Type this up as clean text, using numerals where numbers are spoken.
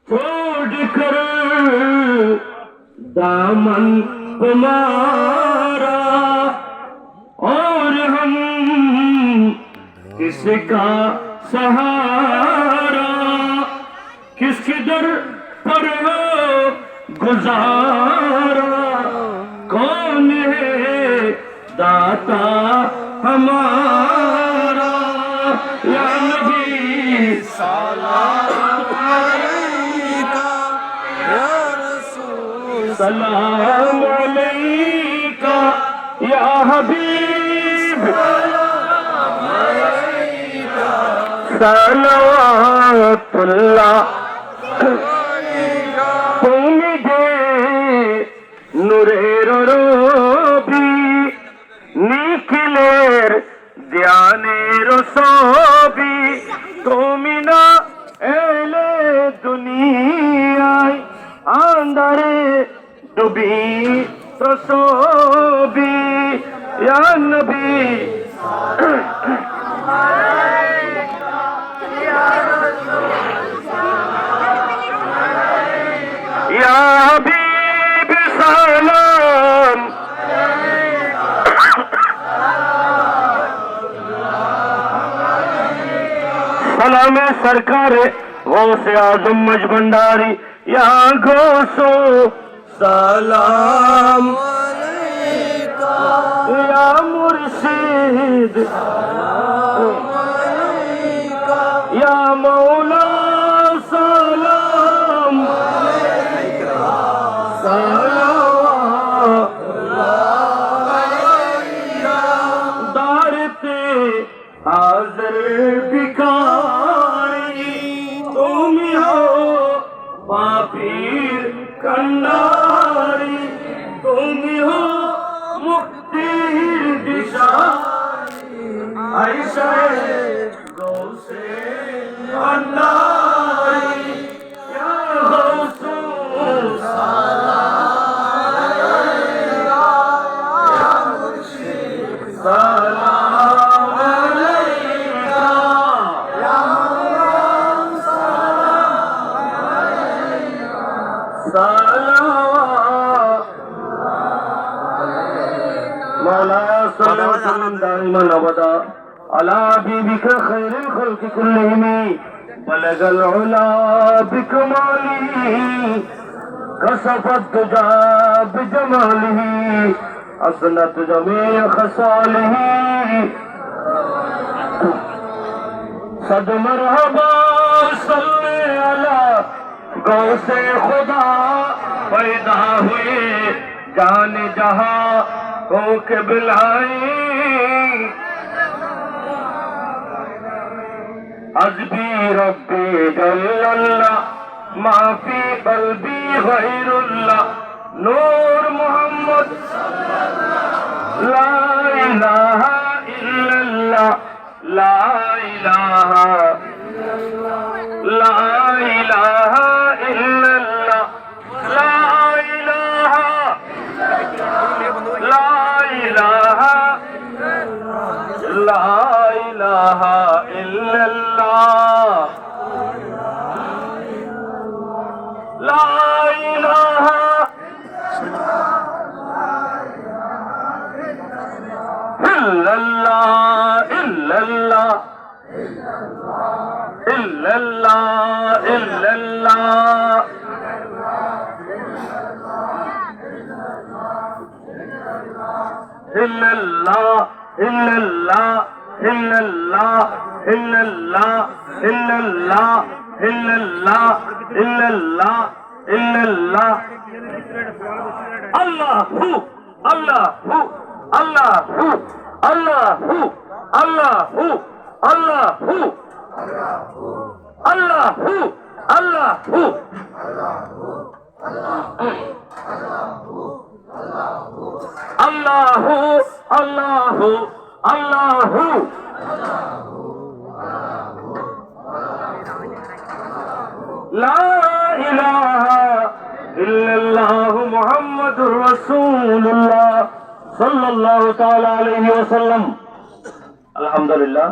छोड़कर दामन तुम्हारा और हम किसका सहारा, किसके दर पर हो गुजारा, कौन है दाता हमारा। या नबी सलाम अलैका या रसूल सलाम अलैका या हबीब सलाम अलैका सलवातुल्लाह नूरेर रबी निखिलेर ध्यानेर ছবি, তুমি না এলে দুনিয়ায় আন্ধারে ডুবি তো ছবি। ইয়া নবী ইয়া হাবিব সালাম सलाम सरकार गौसे आजम मज भंडारी या गौसो सलाम अलैका या मुर्शिद सलाम अलैका या मौला सलाम अलैका सलाम अलैका दारते हाजिर भिखारी তুমি হো পাপীর কান্ডারি, তুমি হো মুক্তির দিশারি, আয়েশায়ে গৌসে ভান্ডারি ইয়া গৌসু সালাম আলাইকা ইয়া মুর্শিদ সালাম আলাইকা ইয়া مولاي صل وسلم دائما ابدا على حبيبك خير الخلق كلهم بلغ العلا بكماله كشف الدجى بجماله حسنت جميع خصاله صد مرحبا صل على गौसे खुदा पैदा हुए जान जहां हो के बिलाई, हस्बी रब्बी जल्लल्लाह माफी कल्बी गैरुल्लाह नूर मोहम्मद ला इलाहा इल्लल्लाह ला इलाहा ला इलाहा इल्लल्लाह ला इलाहा ला इलाहा ला इलाहा इल्लल्लाह ला इलाहा इल्लल्लाह इल्लल्लाह इल्लल्लाह इल्लल्लाह इल्लल्लाह इल्लल्लाह इल्लल्लाह इल्लल्लाह इल्लल्लाह इल्लल्लाह इल्लल्लाह इल्लल्लाह अल्लाहु अल्लाहु अल्लाहु अल्लाहु अल्लाहु अल्लाहु अल्लाहु अल्लाहु अल्लाहु अल्लाहु अल्लाहु ला इलाहा इल्लल्लाह मुहम्मदुर रसूलुल्लाह सल्लल्लाहु तआला अलैहि वसल्लम। अल्हम्दुलिल्लाह।